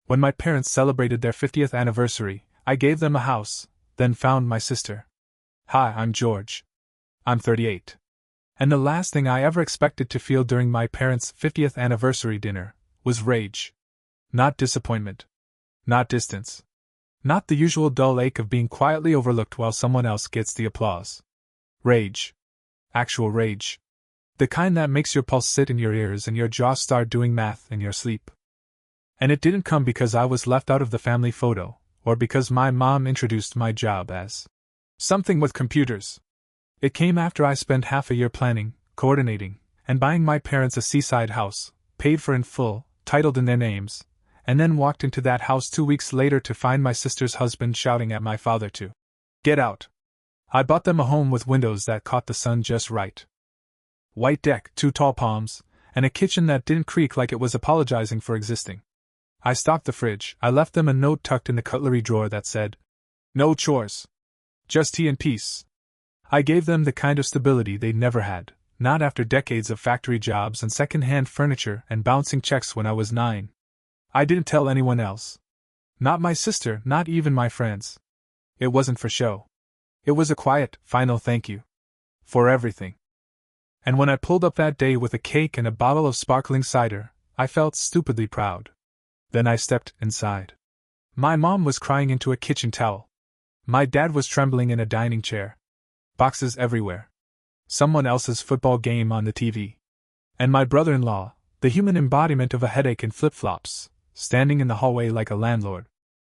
When my parents celebrated their 50th anniversary, I gave them a house, then found my sister. Hi, I'm George. I'm 38. And the last thing I ever expected to feel during my parents' 50th anniversary dinner was rage. Not disappointment. Not distance. Not the usual dull ache of being quietly overlooked while someone else gets the applause. Rage. Actual rage. The kind that makes your pulse sit in your ears and your jaw start doing math in your sleep. And it didn't come because I was left out of the family photo, or because my mom introduced my job as something with computers. It came after I spent half a year planning, coordinating, and buying my parents a seaside house, paid for in full, titled in their names, and then walked into that house 2 weeks later to find my sister's husband shouting at my father to get out. I bought them a home with windows that caught the sun just right. White deck, 2 tall palms, and a kitchen that didn't creak like it was apologizing for existing. I stocked the fridge. I left them a note tucked in the cutlery drawer that said, "No chores. Just tea and peace." I gave them the kind of stability they'd never had, not after decades of factory jobs and second-hand furniture and bouncing checks when I was 9. I didn't tell anyone else. Not my sister, not even my friends. It wasn't for show. It was a quiet, final thank you. For everything. And when I pulled up that day with a cake and a bottle of sparkling cider, I felt stupidly proud. Then I stepped inside. My mom was crying into a kitchen towel. My dad was trembling in a dining chair. Boxes everywhere. Someone else's football game on the TV. And my brother-in-law, the human embodiment of a headache in flip-flops, standing in the hallway like a landlord.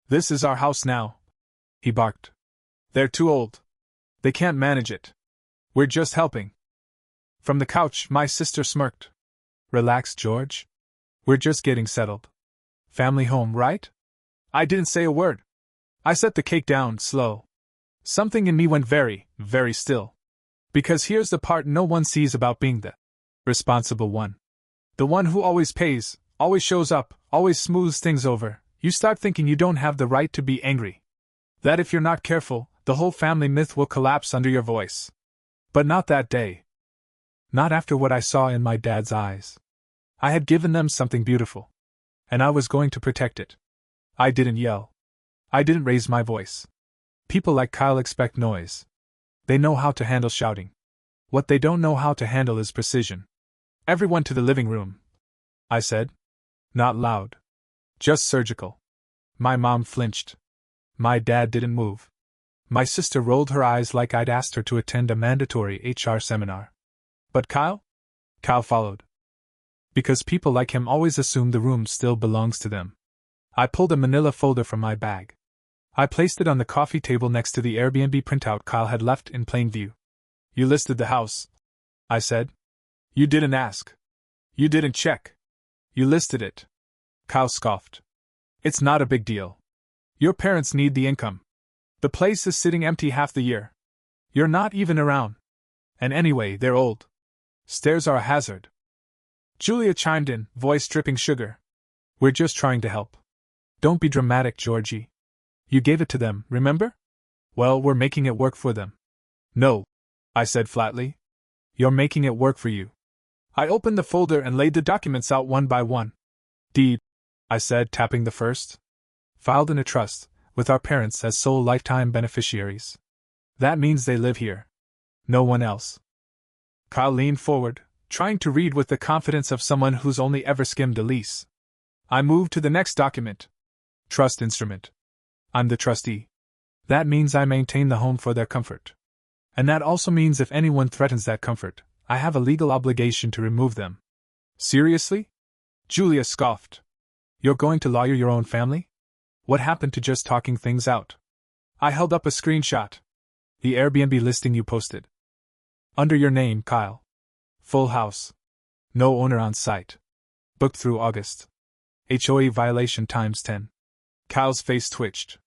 "This is our house now," he barked. "They're too old. They can't manage it. We're just helping." From the couch, my sister smirked. "Relax, George. We're just getting settled. Family home, right?" I didn't say a word. I set the cake down, slow. Something in me went very, very still. Because here's the part no one sees about being the responsible one. The one who always pays, always shows up, always smooths things over. You start thinking you don't have the right to be angry. That if you're not careful, the whole family myth will collapse under your voice. But not that day. Not after what I saw in my dad's eyes. I had given them something beautiful. And I was going to protect it. I didn't yell. I didn't raise my voice. People like Kyle expect noise. They know how to handle shouting. What they don't know how to handle is precision. "Everyone to the living room," I said. Not loud. Just surgical. My mom flinched. My dad didn't move. My sister rolled her eyes like I'd asked her to attend a mandatory HR seminar. But Kyle? Kyle followed. Because people like him always assume the room still belongs to them. I pulled a manila folder from my bag. I placed it on the coffee table next to the Airbnb printout Kyle had left in plain view. "You listed the house," I said. "You didn't ask. You didn't check. You listed it." Kyle scoffed. "It's not a big deal. Your parents need the income. The place is sitting empty half the year. You're not even around. And anyway, they're old. Stairs are a hazard." Julia chimed in, voice dripping sugar. "We're just trying to help. Don't be dramatic, Georgie. You gave it to them, remember? Well, we're making it work for them." "No," I said flatly. "You're making it work for you." I opened the folder and laid the documents out one by one. "Deed," I said, tapping the first. "Filed in a trust, with our parents as sole lifetime beneficiaries. That means they live here. No one else." Kyle leaned forward, trying to read with the confidence of someone who's only ever skimmed a lease. I moved to the next document. Trust instrument. I'm the trustee. That means I maintain the home for their comfort. And that also means if anyone threatens that comfort, I have a legal obligation to remove them. "Seriously?" Julia scoffed. "You're going to lawyer your own family? What happened to just talking things out?" I held up a screenshot. "The Airbnb listing you posted. Under your name, Kyle. Full house. No owner on site. Booked through August. HOA violation times 10. Kyle's face twitched.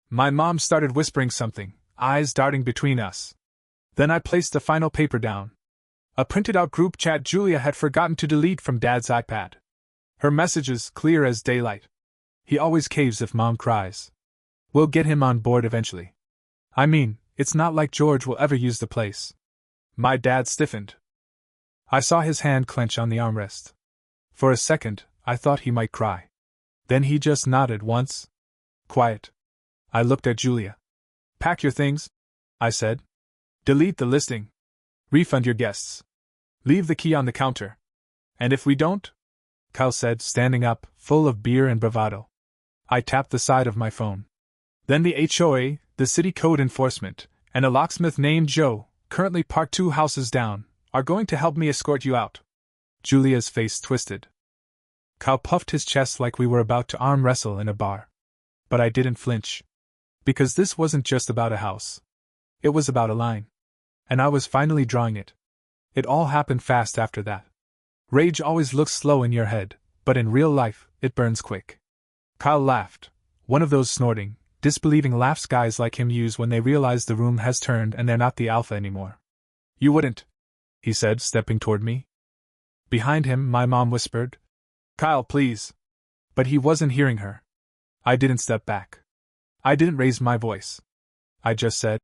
My mom started whispering something, eyes darting between us. Then I placed the final paper down. A printed-out group chat Julia had forgotten to delete from Dad's iPad. Her messages clear as daylight. "He always caves if Mom cries. We'll get him on board eventually. I mean, it's not like George will ever use the place." My dad stiffened. I saw his hand clench on the armrest. For a second, I thought he might cry. Then he just nodded once. Quiet. I looked at Julia. Pack your things, I said. Delete the listing. Refund your guests. Leave the key on the counter. And if we don't? Kyle said, standing up, full of beer and bravado. I tapped the side of my phone. Then the HOA, the city code enforcement, and a locksmith named Joe, currently parked 2 houses down, are going to help me escort you out. Julia's face twisted. Kyle puffed his chest like we were about to arm wrestle in a bar. But I didn't flinch. Because this wasn't just about a house. It was about a line. And I was finally drawing it. It all happened fast after that. Rage always looks slow in your head, but in real life, it burns quick. Kyle laughed. One of those snorting, disbelieving laughs guys like him use when they realize the room has turned and they're not the alpha anymore. You wouldn't, he said, stepping toward me. Behind him, my mom whispered, Kyle, please. But he wasn't hearing her. I didn't step back. I didn't raise my voice. I just said,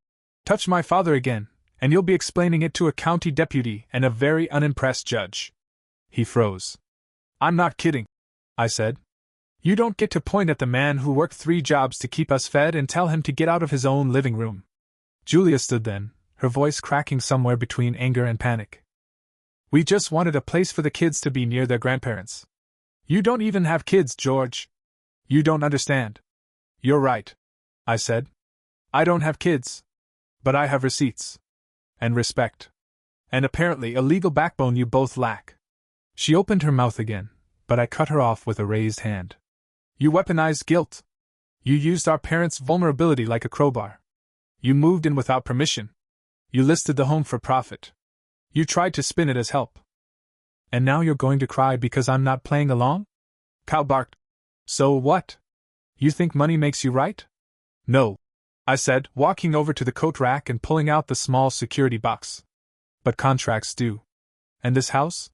touch my father again, and you'll be explaining it to a county deputy and a very unimpressed judge. He froze. I'm not kidding, I said. You don't get to point at the man who worked 3 jobs to keep us fed and tell him to get out of his own living room. Julia stood then, her voice cracking somewhere between anger and panic. We just wanted a place for the kids to be near their grandparents. You don't even have kids, George. You don't understand. You're right, I said. I don't have kids. But I have receipts. And respect. And apparently a legal backbone you both lack. She opened her mouth again, but I cut her off with a raised hand. You weaponized guilt. You used our parents' vulnerability like a crowbar. You moved in without permission. You listed the home for profit. You tried to spin it as help. And now you're going to cry because I'm not playing along? Kyle barked. So what? You think money makes you right? No, I said, walking over to the coat rack and pulling out the small security box. But contracts do. And this house?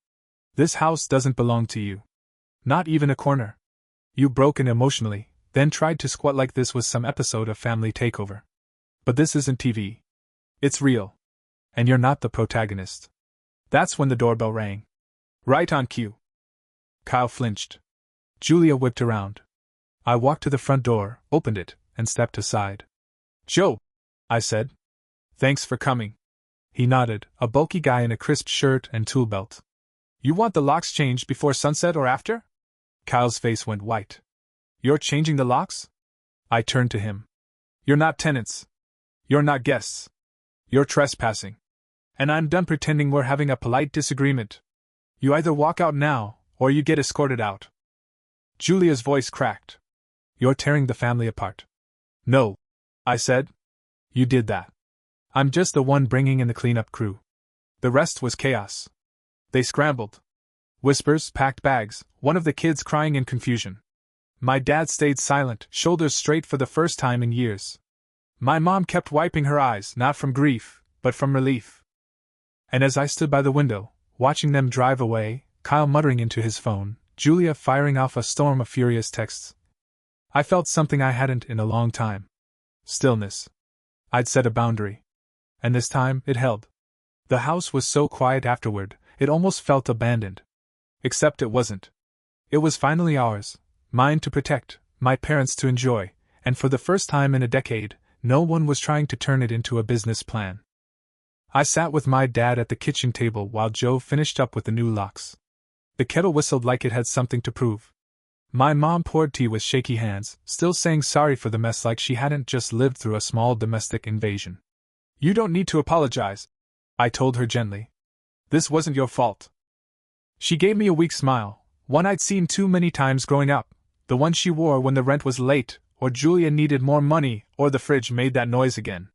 This house doesn't belong to you. Not even a corner. You broke in emotionally, then tried to squat like this was some episode of Family Takeover. But this isn't TV. It's real. And you're not the protagonist. That's when the doorbell rang. Right on cue. Kyle flinched. Julia whipped around. I walked to the front door, opened it, and stepped aside. Joe, I said. Thanks for coming. He nodded, a bulky guy in a crisp shirt and tool belt. You want the locks changed before sunset or after? Kyle's face went white. You're changing the locks? I turned to him. You're not tenants. You're not guests. You're trespassing. And I'm done pretending we're having a polite disagreement. You either walk out now, or you get escorted out. Julia's voice cracked. You're tearing the family apart. No, I said. You did that. I'm just the one bringing in the cleanup crew. The rest was chaos. They scrambled. Whispers, packed bags, one of the kids crying in confusion. My dad stayed silent, shoulders straight for the first time in years. My mom kept wiping her eyes, not from grief, but from relief. And as I stood by the window, watching them drive away, Kyle muttering into his phone, Julia firing off a storm of furious texts, I felt something I hadn't in a long time. Stillness. I'd set a boundary. And this time, it held. The house was so quiet afterward, it almost felt abandoned. Except it wasn't. It was finally ours, mine to protect, my parents to enjoy, and for the first time in a decade, no one was trying to turn it into a business plan. I sat with my dad at the kitchen table while Joe finished up with the new locks. The kettle whistled like it had something to prove. My mom poured tea with shaky hands, still saying sorry for the mess like she hadn't just lived through a small domestic invasion. You don't need to apologize, I told her gently. This wasn't your fault. She gave me a weak smile, one I'd seen too many times growing up, the one she wore when the rent was late, or Julia needed more money, or the fridge made that noise again.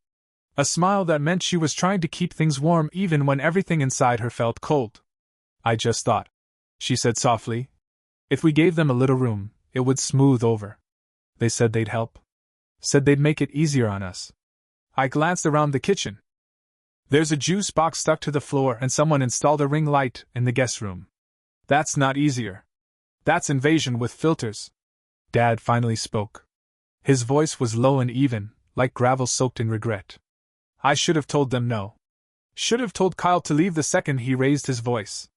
A smile that meant she was trying to keep things warm even when everything inside her felt cold. I just thought, she said softly, if we gave them a little room, it would smooth over. They said they'd help. Said they'd make it easier on us. I glanced around the kitchen. There's a juice box stuck to the floor and someone installed a ring light in the guest room. That's not easier. That's invasion with filters. Dad finally spoke. His voice was low and even, like gravel soaked in regret. I should have told them no. Should have told Kyle to leave the second he raised his voice.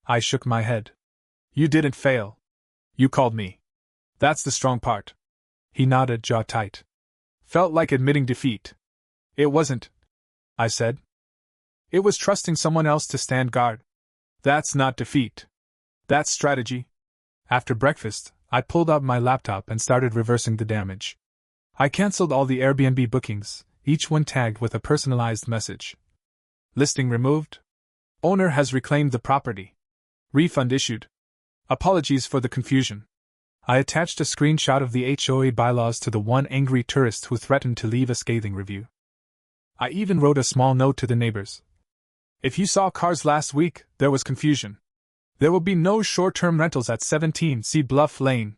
I shook my head. You didn't fail. You called me. That's the strong part. He nodded, jaw tight. Felt like admitting defeat. It wasn't, I said. It was trusting someone else to stand guard. That's not defeat. That's strategy. After breakfast, I pulled out my laptop and started reversing the damage. I cancelled all the Airbnb bookings, each one tagged with a personalized message. Listing removed. Owner has reclaimed the property. Refund issued. Apologies for the confusion. I attached a screenshot of the HOA bylaws to the one angry tourist who threatened to leave a scathing review. I even wrote a small note to the neighbors. If you saw cars last week, there was confusion. There will be no short-term rentals at 17C Bluff Lane.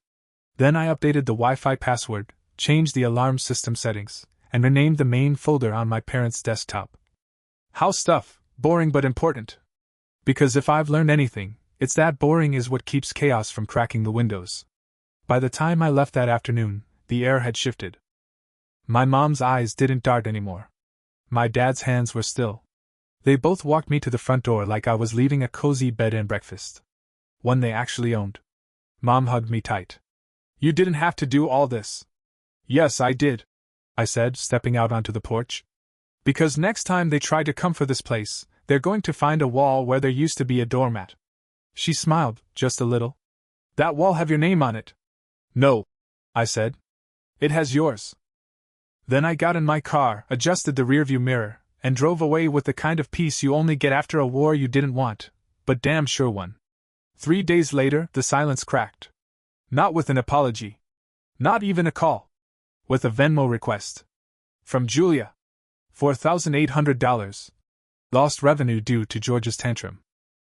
Then I updated the Wi-Fi password, changed the alarm system settings, and renamed the main folder on my parents' desktop. House stuff, boring but important. Because if I've learned anything, it's that boring is what keeps chaos from cracking the windows. By the time I left that afternoon, the air had shifted. My mom's eyes didn't dart anymore. My dad's hands were still. They both walked me to the front door like I was leaving a cozy bed and breakfast. One they actually owned. Mom hugged me tight. You didn't have to do all this. Yes, I did, I said, stepping out onto the porch. Because next time they try to come for this place, they're going to find a wall where there used to be a doormat. She smiled, just a little. That wall have your name on it? No, I said. It has yours. Then I got in my car, adjusted the rearview mirror, and drove away with the kind of peace you only get after a war you didn't want, but damn sure won. 3 days later, the silence cracked. Not with an apology. Not even a call. With a Venmo request. From Julia. $4,800. Lost revenue due to George's tantrum.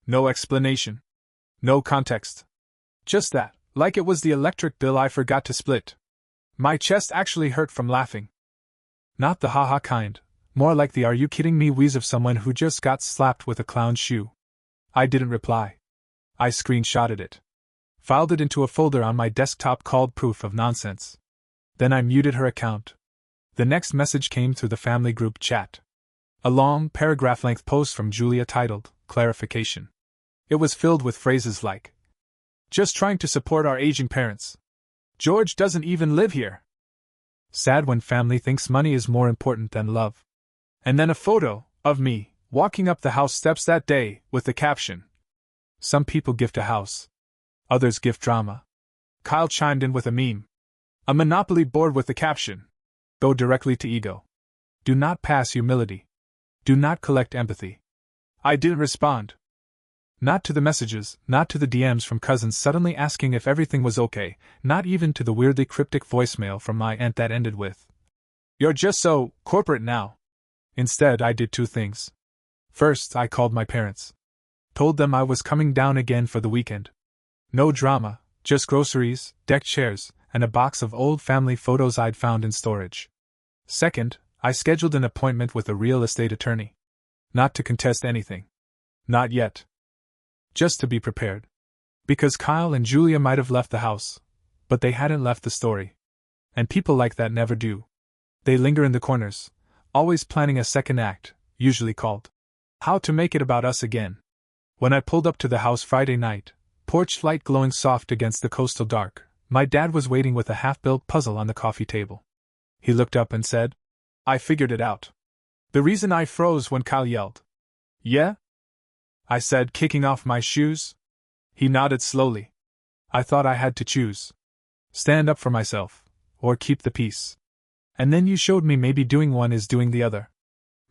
No explanation. No context. Just that, like it was the electric bill I forgot to split. My chest actually hurt from laughing. Not the haha kind, more like the are you kidding me wheeze of someone who just got slapped with a clown's shoe. I didn't reply. I screenshotted it. Filed it into a folder on my desktop called Proof of Nonsense. Then I muted her account. The next message came through the family group chat. A long, paragraph-length post from Julia titled, Clarification. It was filled with phrases like, just trying to support our aging parents. George doesn't even live here. Sad when family thinks money is more important than love. And then a photo of me walking up the house steps that day with the caption, some people gift a house. Others gift drama. Kyle chimed in with a meme. A Monopoly board with the caption, go directly to ego. Do not pass humility. Do not collect empathy. I didn't respond. Not to the messages, not to the DMs from cousins suddenly asking if everything was okay, not even to the weirdly cryptic voicemail from my aunt that ended with, you're just so corporate now. Instead, I did 2 things. First, I called my parents. Told them I was coming down again for the weekend. No drama, just groceries, deck chairs, and a box of old family photos I'd found in storage. Second, I scheduled an appointment with a real estate attorney. Not to contest anything. Not yet. Just to be prepared. Because Kyle and Julia might have left the house, but they hadn't left the story. And people like that never do. They linger in the corners, always planning a second act, usually called How to Make It About Us Again. When I pulled up to the house Friday night, porch light glowing soft against the coastal dark, my dad was waiting with a half-built puzzle on the coffee table. He looked up and said, I figured it out. The reason I froze when Kyle yelled, yeah? I said, kicking off my shoes. He nodded slowly. I thought I had to choose. Stand up for myself, or keep the peace. And then you showed me maybe doing one is doing the other.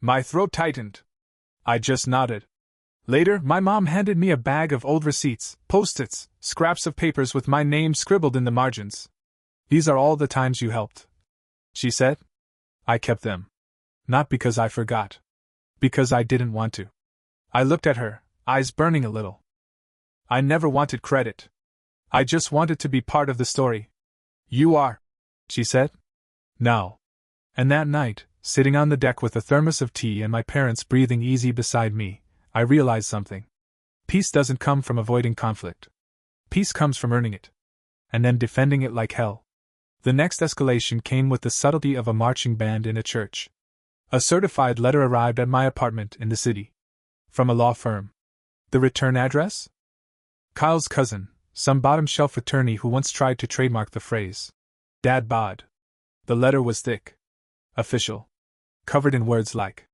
My throat tightened. I just nodded. Later, my mom handed me a bag of old receipts, post-its, scraps of papers with my name scribbled in the margins. These are all the times you helped, she said. I kept them. Not because I forgot. Because I didn't want to. I looked at her, eyes burning a little. I never wanted credit. I just wanted to be part of the story. You are, she said. Now. And that night, sitting on the deck with a thermos of tea and my parents breathing easy beside me, I realized something. Peace doesn't come from avoiding conflict. Peace comes from earning it. And then defending it like hell. The next escalation came with the subtlety of a marching band in a church. A certified letter arrived at my apartment in the city. From a law firm. The return address? Kyle's cousin, Some bottom-shelf attorney who once tried to trademark the phrase. Dad bod. The letter was thick. Official. Covered in words like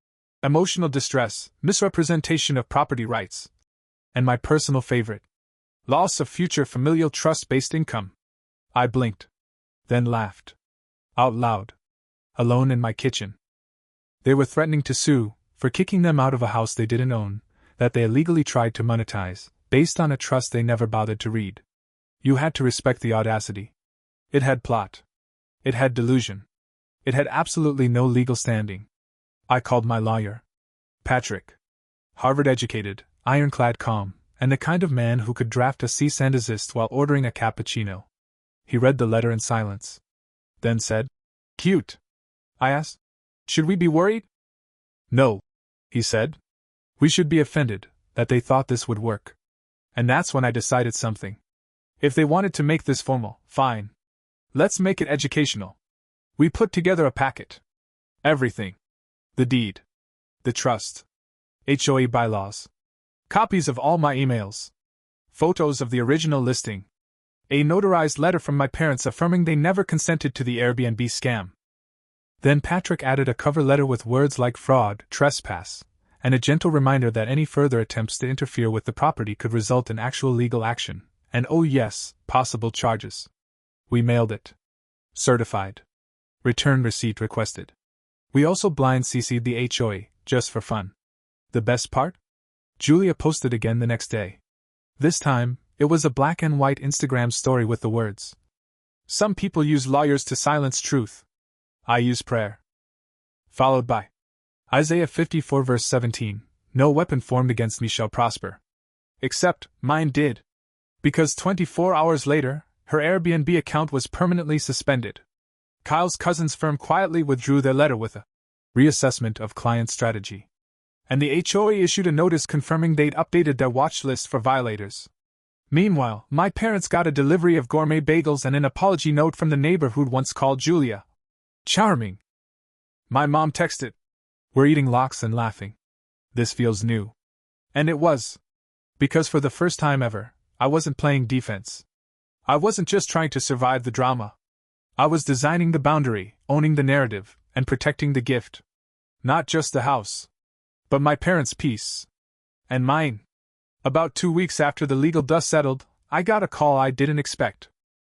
emotional distress, misrepresentation of property rights, and my personal favorite, loss of future familial trust-based income. I blinked. Then laughed. Out loud. Alone in my kitchen. They were threatening to sue for kicking them out of a house they didn't own, that they illegally tried to monetize, based on a trust they never bothered to read. You had to respect the audacity. It had plot. It had delusion. It had absolutely no legal standing. I called my lawyer. Patrick. Harvard-educated, ironclad calm, and the kind of man who could draft a cease and desist while ordering a cappuccino. He read the letter in silence. Then said, "Cute." I asked, "Should we be worried?" "No," he said. "We should be offended that they thought this would work." And that's when I decided something. If they wanted to make this formal, fine. Let's make it educational. We put together a packet. Everything. The deed. The trust. HOA bylaws. Copies of all my emails. Photos of the original listing. A notarized letter from my parents affirming they never consented to the Airbnb scam. Then Patrick added a cover letter with words like fraud, trespass, and a gentle reminder that any further attempts to interfere with the property could result in actual legal action, and oh yes, possible charges. We mailed it. Certified. Return receipt requested. We also blind CC'd the HOA, just for fun. The best part? Julia posted again the next day. This time, it was a black and white Instagram story with the words, "Some people use lawyers to silence truth. I use prayer." Followed by Isaiah 54 verse 17, "No weapon formed against me shall prosper." Except, mine did. Because 24 hours later, her Airbnb account was permanently suspended. Kyle's cousin's firm quietly withdrew their letter with a reassessment of client strategy. And the HOA issued a notice confirming they'd updated their watch list for violators. Meanwhile, my parents got a delivery of gourmet bagels and an apology note from the neighbor who'd once called Julia charming. My mom texted, "We're eating lox and laughing. This feels new." And it was. Because for the first time ever, I wasn't playing defense. I wasn't just trying to survive the drama. I was designing the boundary, owning the narrative, and protecting the gift. Not just the house, but my parents' peace. And mine. About 2 weeks after the legal dust settled, I got a call I didn't expect.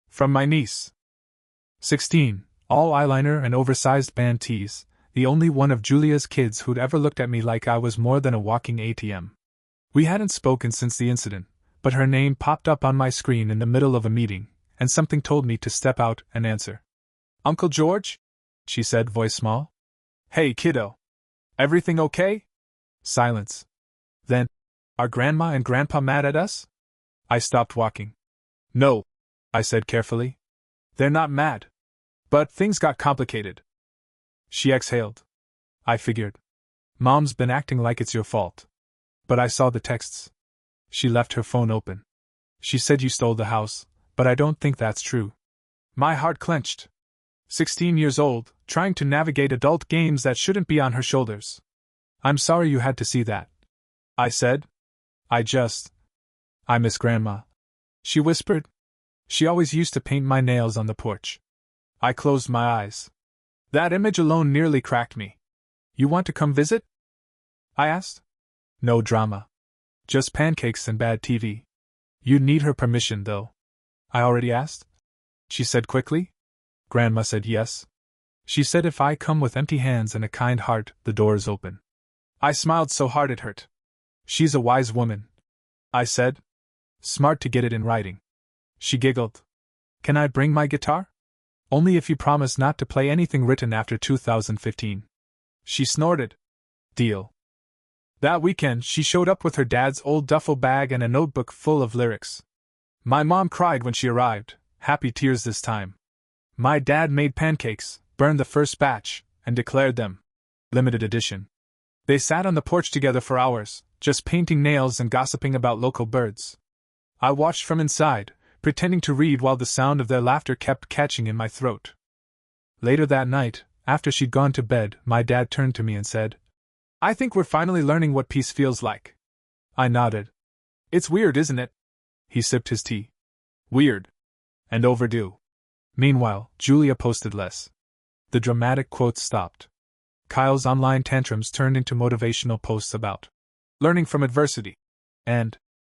From my niece. 16, all eyeliner and oversized band tees, the only one of Julia's kids who'd ever looked at me like I was more than a walking ATM. We hadn't spoken since the incident, but her name popped up on my screen in the middle of a meeting, and something told me to step out and answer. "Uncle George?" she said, voice small. "Hey, kiddo. Everything okay?" Silence. Then, "Are Grandma and Grandpa mad at us?" I stopped walking. "No," I said carefully. "They're not mad. But things got complicated." She exhaled. "I figured. Mom's been acting like it's your fault. But I saw the texts." She left her phone open. "She said you stole the house, but I don't think that's true." My heart clenched. 16 years old, trying to navigate adult games that shouldn't be on her shoulders. "I'm sorry you had to see that," I said. I miss Grandma," she whispered. "She always used to paint my nails on the porch." I closed my eyes. That image alone nearly cracked me. "You want to come visit?" I asked. "No drama. Just pancakes and bad TV. You'd need her permission, though." "I already asked?" she said quickly. Grandma said yes. She said if I come with empty hands and a kind heart, the door is open. I smiled so hard it hurt. "She's a wise woman," I said. "Smart to get it in writing." She giggled. "Can I bring my guitar?" "Only if you promise not to play anything written after 2015. She snorted. "Deal." That weekend, she showed up with her dad's old duffel bag and a notebook full of lyrics. My mom cried when she arrived, happy tears this time. My dad made pancakes, burned the first batch, and declared them limited edition. They sat on the porch together for hours, just painting nails and gossiping about local birds. I watched from inside, pretending to read while the sound of their laughter kept catching in my throat. Later that night, after she'd gone to bed, my dad turned to me and said, "I think we're finally learning what peace feels like." I nodded. "It's weird, isn't it?" He sipped his tea. Weird. And overdue. Meanwhile, Julia posted less. The dramatic quotes stopped. Kyle's online tantrums turned into motivational posts about learning from adversity and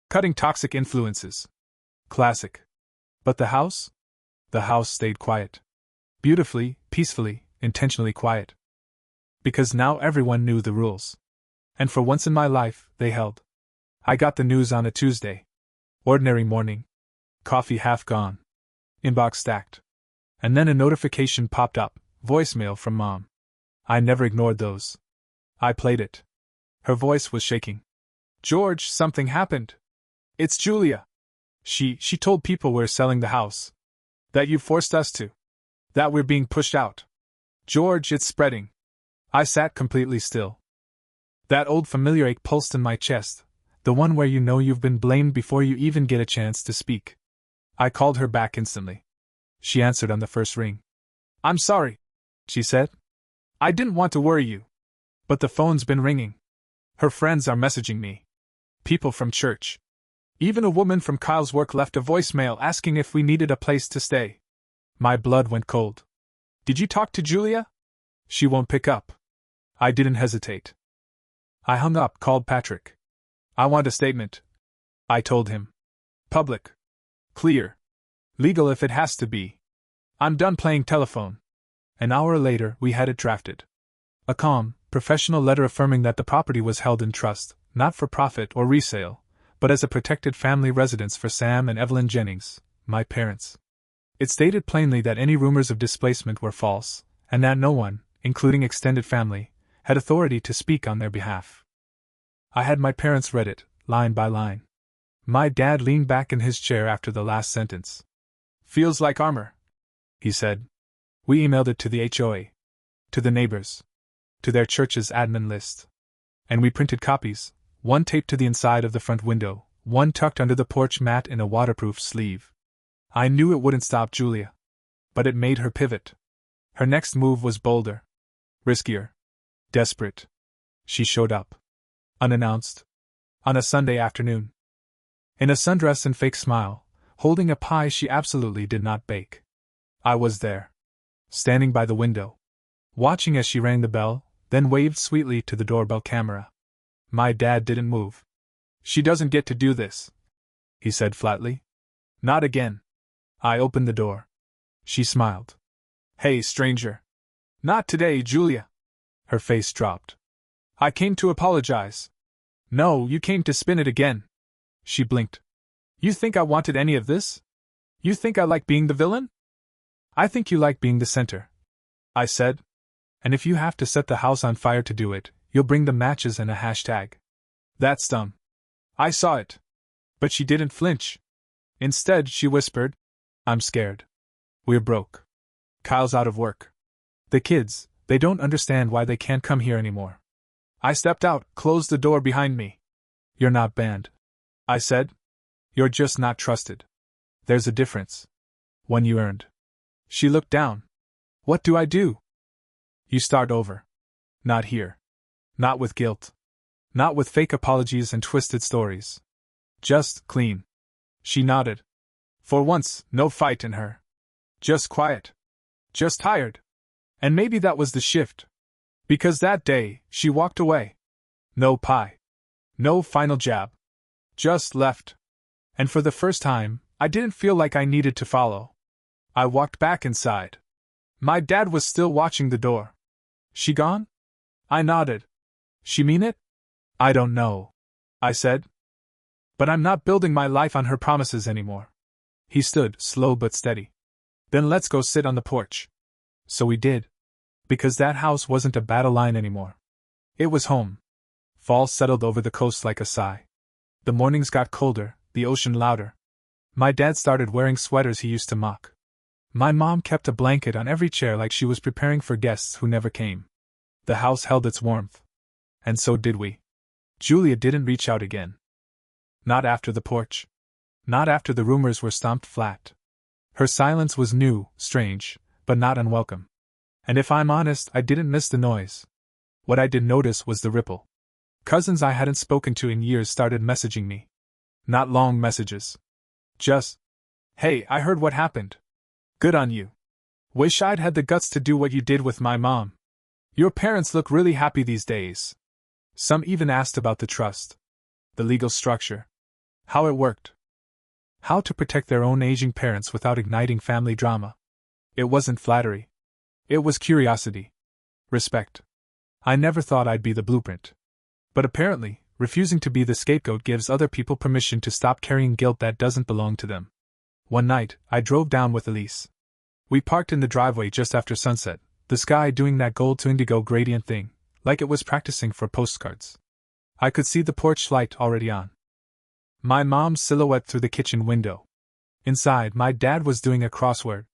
cutting toxic influences. Classic. But the house? The house stayed quiet. Beautifully, peacefully, intentionally quiet. Because now everyone knew the rules. And for once in my life, they held. I got the news on a Tuesday. Ordinary morning. Coffee half gone. Inbox stacked. And then a notification popped up, voicemail from Mom. I never ignored those. I played it. Her voice was shaking. George, something happened. It's Julia. She told people we're selling the house. That you forced us to. That we're being pushed out. George, it's spreading. I sat completely still. That old familiar ache pulsed in my chest, the one where you know you've been blamed before you even get a chance to speak. I called her back instantly. She answered on the first ring. I'm sorry, she said. I didn't want to worry you. But the phone's been ringing. Her friends are messaging me. People from church. Even a woman from Kyle's work left a voicemail asking if we needed a place to stay. My blood went cold. Did you talk to Julia? She won't pick up. I didn't hesitate. I hung up, called Patrick. I want a statement. I told him. Public. Clear. Legal if it has to be. I'm done playing telephone. An hour later, we had it drafted. A calm, professional letter affirming that the property was held in trust, not for profit or resale, but as a protected family residence for Sam and Evelyn Jennings, my parents. It stated plainly that any rumors of displacement were false, and that no one, including extended family, had authority to speak on their behalf. I had my parents read it, line by line. My dad leaned back in his chair after the last sentence. Feels like armor, he said. We emailed it to the HOA, to the neighbors, to their church's admin list. And we printed copies, one taped to the inside of the front window, one tucked under the porch mat in a waterproof sleeve. I knew it wouldn't stop Julia. But it made her pivot. Her next move was bolder. Riskier. Desperate. She showed up. Unannounced. On a Sunday afternoon. In a sundress and fake smile, holding a pie she absolutely did not bake. I was there. Standing by the window. Watching as she rang the bell, then waved sweetly to the doorbell camera. My dad didn't move. She doesn't get to do this, he said flatly. Not again. I opened the door. She smiled. Hey, stranger. Not today, Julia. Her face dropped. I came to apologize. No, you came to spin it again. She blinked. You think I wanted any of this? You think I like being the villain? I think you like being the center, I said. And if you have to set the house on fire to do it, you'll bring the matches and a hashtag. That's dumb. I saw it. But she didn't flinch. Instead, she whispered, I'm scared. We're broke. Kyle's out of work. The kids, they don't understand why they can't come here anymore. I stepped out, closed the door behind me. You're not banned, I said. You're just not trusted. There's a difference. One you earned. She looked down. What do I do? You start over. Not here. Not with guilt. Not with fake apologies and twisted stories. Just clean. She nodded. For once, no fight in her. Just quiet. Just tired. And maybe that was the shift. Because that day, she walked away. No pie. No final jab. Just left. And for the first time, I didn't feel like I needed to follow. I walked back inside. My dad was still watching the door. She gone? I nodded. She mean it? I don't know, I said. But I'm not building my life on her promises anymore. He stood, slow but steady. Then let's go sit on the porch. So we did. Because that house wasn't a battle line anymore. It was home. Fall settled over the coast like a sigh. The mornings got colder, the ocean louder. My dad started wearing sweaters he used to mock. My mom kept a blanket on every chair like she was preparing for guests who never came. The house held its warmth. And so did we. Julia didn't reach out again. Not after the porch. Not after the rumors were stomped flat. Her silence was new, strange, but not unwelcome. And if I'm honest, I didn't miss the noise. What I did notice was the ripple. Cousins I hadn't spoken to in years started messaging me. Not long messages. Just, Hey, I heard what happened. Good on you. Wish I'd had the guts to do what you did with my mom. Your parents look really happy these days. Some even asked about the trust, the legal structure, how it worked, how to protect their own aging parents without igniting family drama. It wasn't flattery. It was curiosity. Respect. I never thought I'd be the blueprint. But apparently, refusing to be the scapegoat gives other people permission to stop carrying guilt that doesn't belong to them. One night, I drove down with Elise. We parked in the driveway just after sunset, the sky doing that gold to indigo gradient thing, like it was practicing for postcards. I could see the porch light already on. My mom's silhouette through the kitchen window. Inside, my dad was doing a crossword.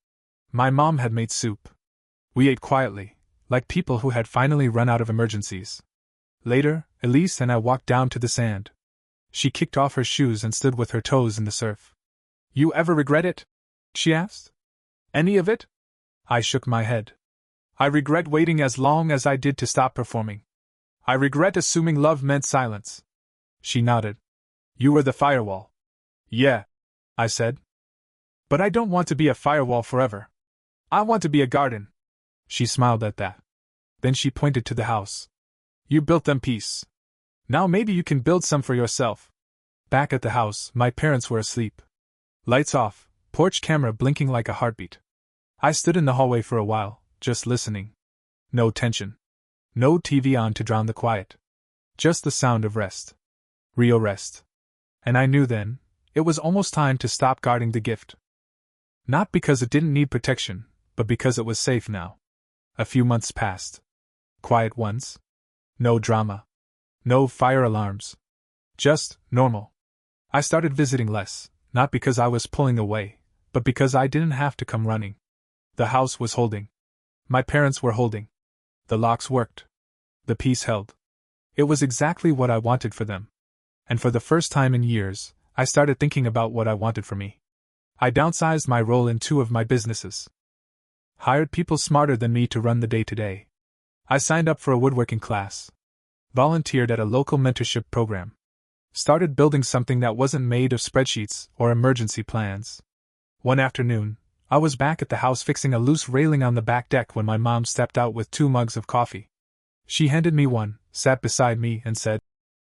My mom had made soup. We ate quietly, like people who had finally run out of emergencies. Later, Elise and I walked down to the sand. She kicked off her shoes and stood with her toes in the surf. You ever regret it? She asked. Any of it? I shook my head. I regret waiting as long as I did to stop performing. I regret assuming love meant silence. She nodded. You were the firewall. Yeah, I said. But I don't want to be a firewall forever. I want to be a garden. She smiled at that. Then she pointed to the house. You built them peace. Now maybe you can build some for yourself. Back at the house, my parents were asleep. Lights off, porch camera blinking like a heartbeat. I stood in the hallway for a while, just listening. No tension. No TV on to drown the quiet. Just the sound of rest. Real rest. And I knew then, it was almost time to stop guarding the gift. Not because it didn't need protection, but because it was safe now. A few months passed. Quiet ones. No drama. No fire alarms. Just normal. I started visiting less, not because I was pulling away, but because I didn't have to come running. The house was holding. My parents were holding. The locks worked. The peace held. It was exactly what I wanted for them. And for the first time in years, I started thinking about what I wanted for me. I downsized my role in 2 of my businesses. Hired people smarter than me to run the day-to-day. I signed up for a woodworking class. Volunteered at a local mentorship program. Started building something that wasn't made of spreadsheets or emergency plans. One afternoon, I was back at the house fixing a loose railing on the back deck when my mom stepped out with 2 mugs of coffee. She handed me one, sat beside me, and said,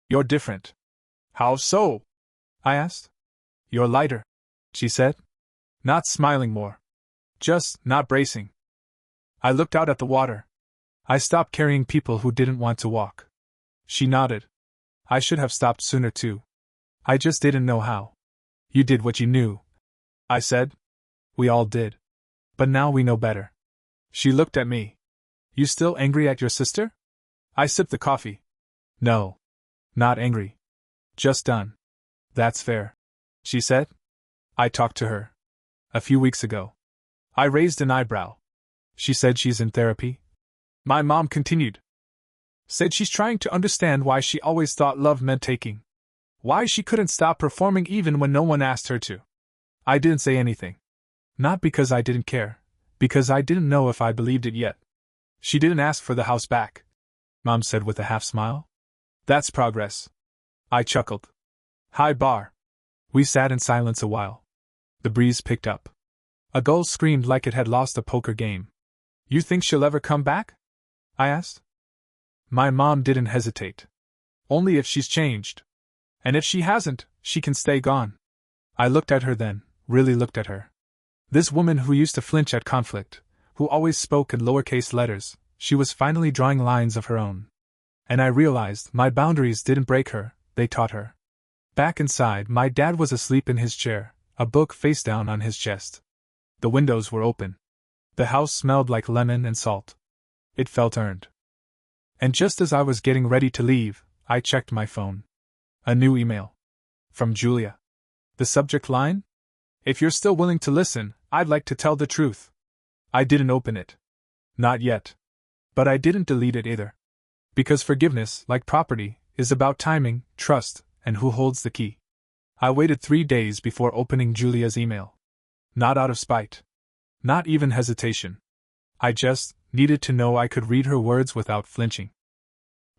You're different. How so? I asked. You're lighter, she said. Not smiling more. Just not bracing. I looked out at the water. I stopped carrying people who didn't want to walk. She nodded. I should have stopped sooner too. I just didn't know how. You did what you knew, I said. We all did. But now we know better. She looked at me. You still angry at your sister? I sipped the coffee. No. Not angry. Just done. That's fair, she said. I talked to her. A few weeks ago. I raised an eyebrow. She said she's in therapy. My mom continued. Said she's trying to understand why she always thought love meant taking. Why she couldn't stop performing even when no one asked her to. I didn't say anything. Not because I didn't care, because I didn't know if I believed it yet. She didn't ask for the house back, Mom said with a half smile. That's progress. I chuckled. High bar. We sat in silence a while. The breeze picked up. A gull screamed like it had lost a poker game. You think she'll ever come back? I asked. My mom didn't hesitate. Only if she's changed. And if she hasn't, she can stay gone. I looked at her then, really looked at her. This woman who used to flinch at conflict, who always spoke in lowercase letters, she was finally drawing lines of her own. And I realized my boundaries didn't break her, they taught her. Back inside, my dad was asleep in his chair, a book face down on his chest. The windows were open. The house smelled like lemon and salt. It felt earned. And just as I was getting ready to leave, I checked my phone. A new email. From Julia. The subject line? If you're still willing to listen, I'd like to tell the truth. I didn't open it. Not yet. But I didn't delete it either. Because forgiveness, like property, is about timing, trust, and who holds the key. I waited 3 days before opening Julia's email. Not out of spite. Not even hesitation. I just needed to know I could read her words without flinching.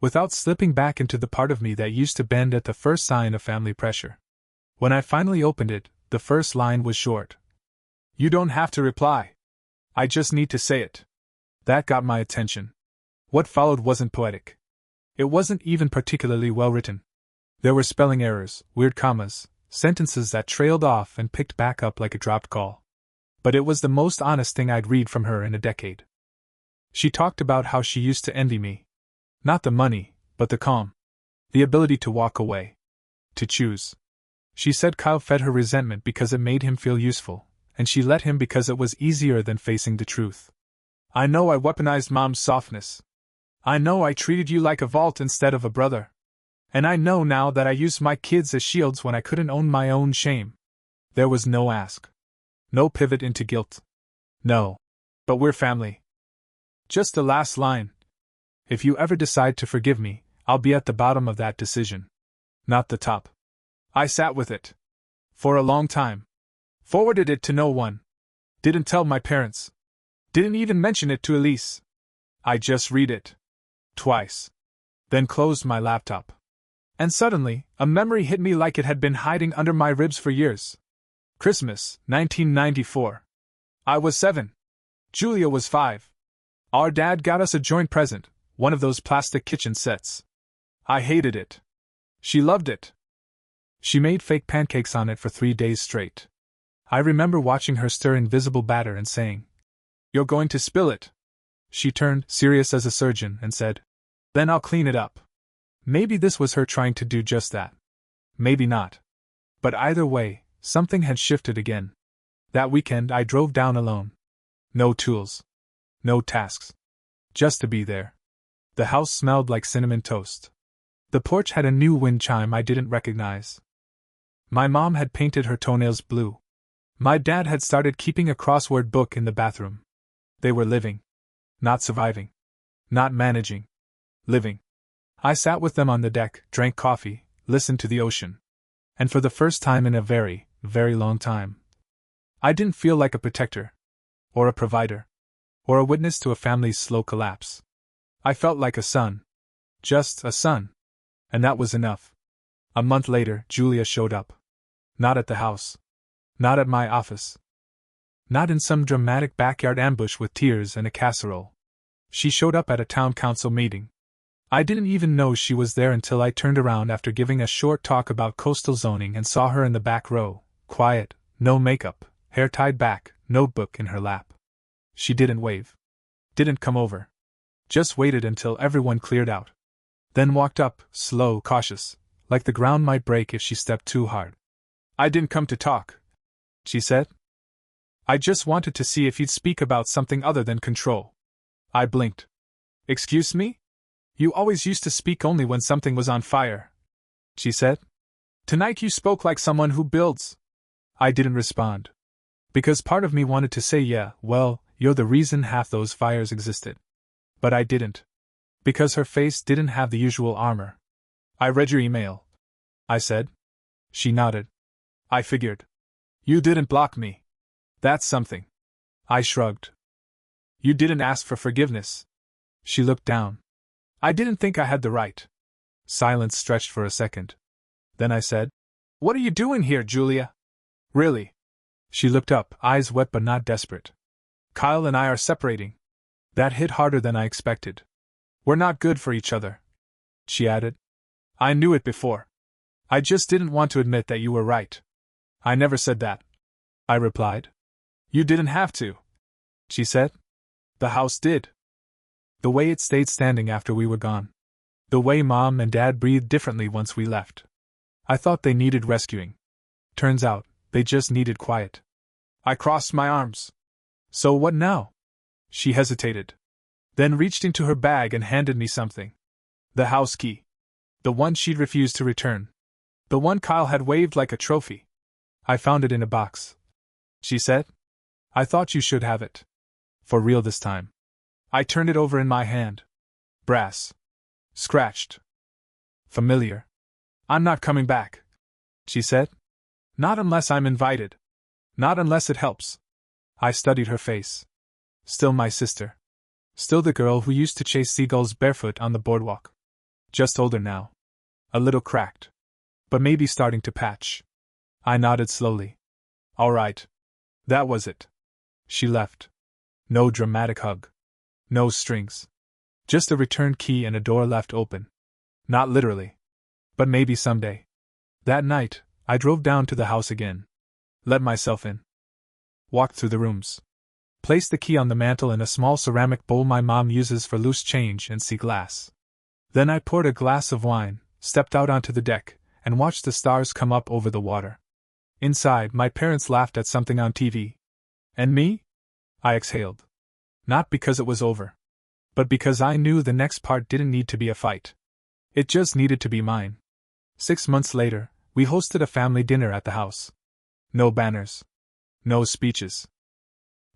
Without slipping back into the part of me that used to bend at the first sign of family pressure. When I finally opened it, the first line was short, You don't have to reply. I just need to say it. That got my attention. What followed wasn't poetic. It wasn't even particularly well written. There were spelling errors, weird commas, sentences that trailed off and picked back up like a dropped call. But it was the most honest thing I'd read from her in a decade. She talked about how she used to envy me. Not the money, but the calm. The ability to walk away. To choose. She said Kyle fed her resentment because it made him feel useful, and she let him because it was easier than facing the truth. I know I weaponized Mom's softness. I know I treated you like a vault instead of a brother. And I know now that I used my kids as shields when I couldn't own my own shame. There was no ask. No pivot into guilt. No. But we're family. Just the last line. If you ever decide to forgive me, I'll be at the bottom of that decision. Not the top. I sat with it. For a long time. Forwarded it to no one. Didn't tell my parents. Didn't even mention it to Elise. I just read it. Twice. Then closed my laptop. And suddenly, a memory hit me like it had been hiding under my ribs for years. Christmas, 1994. I was 7. Julia was 5. Our dad got us a joint present, one of those plastic kitchen sets. I hated it. She loved it. She made fake pancakes on it for 3 days straight. I remember watching her stir invisible batter and saying, "You're going to spill it." She turned, serious as a surgeon, and said, "Then I'll clean it up." Maybe this was her trying to do just that. Maybe not. But either way, something had shifted again. That weekend I drove down alone. No tools. No tasks. Just to be there. The house smelled like cinnamon toast. The porch had a new wind chime I didn't recognize. My mom had painted her toenails blue. My dad had started keeping a crossword book in the bathroom. They were living. Not surviving. Not managing. Living. I sat with them on the deck, drank coffee, listened to the ocean. And for the first time in a very, very long time, I didn't feel like a protector. Or a provider. Or a witness to a family's slow collapse. I felt like a son. Just a son. And that was enough. A month later, Julia showed up. Not at the house. Not at my office. Not in some dramatic backyard ambush with tears and a casserole. She showed up at a town council meeting. I didn't even know she was there until I turned around after giving a short talk about coastal zoning and saw her in the back row, quiet, no makeup, hair tied back, notebook in her lap. She didn't wave. Didn't come over. Just waited until everyone cleared out. Then walked up, slow, cautious, like the ground might break if she stepped too hard. "I didn't come to talk," she said. "I just wanted to see if you'd speak about something other than control." I blinked. "Excuse me? You always used to speak only when something was on fire," she said. "Tonight you spoke like someone who builds." I didn't respond. Because part of me wanted to say, yeah, well, you're the reason half those fires existed. But I didn't. Because her face didn't have the usual armor. "I read your email," I said. She nodded. "I figured. You didn't block me. That's something." I shrugged. "You didn't ask for forgiveness." She looked down. "I didn't think I had the right." Silence stretched for a second. Then I said, "What are you doing here, Julia? Really?" She looked up, eyes wet but not desperate. "Kyle and I are separating." That hit harder than I expected. "We're not good for each other," she added. "I knew it before. I just didn't want to admit that you were right." "I never said that," I replied. "You didn't have to," she said. "The house did. The way it stayed standing after we were gone. The way Mom and Dad breathed differently once we left. I thought they needed rescuing. Turns out, they just needed quiet." I crossed my arms. "So what now?" She hesitated. Then reached into her bag and handed me something. The house key. The one she'd refused to return. The one Kyle had waved like a trophy. "I found it in a box," she said. "I thought you should have it. For real this time." I turned it over in my hand. Brass. Scratched. Familiar. "I'm not coming back," she said. "Not unless I'm invited. Not unless it helps." I studied her face. Still my sister. Still the girl who used to chase seagulls barefoot on the boardwalk. Just older now. A little cracked. But maybe starting to patch. I nodded slowly. "All right. That was it. She left. No dramatic hug. No strings. Just a return key and a door left open. Not literally. But maybe someday. That night, I drove down to the house again. Let myself in. Walked through the rooms. Placed the key on the mantel in a small ceramic bowl my mom uses for loose change and sea glass. Then I poured a glass of wine, stepped out onto the deck, and watched the stars come up over the water. Inside, my parents laughed at something on TV. And me? I exhaled. Not because it was over. But because I knew the next part didn't need to be a fight. It just needed to be mine. 6 months later, we hosted a family dinner at the house. No banners. No speeches.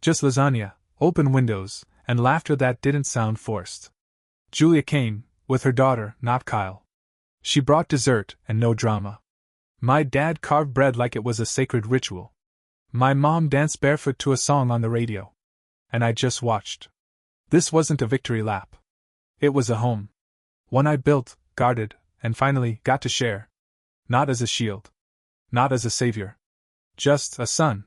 Just lasagna, open windows, and laughter that didn't sound forced. Julia came, with her daughter, not Kyle. She brought dessert and no drama. My dad carved bread like it was a sacred ritual. My mom danced barefoot to a song on the radio. And I just watched. This wasn't a victory lap. It was a home. One I built, guarded, and finally got to share. Not as a shield. Not as a savior. Just a son,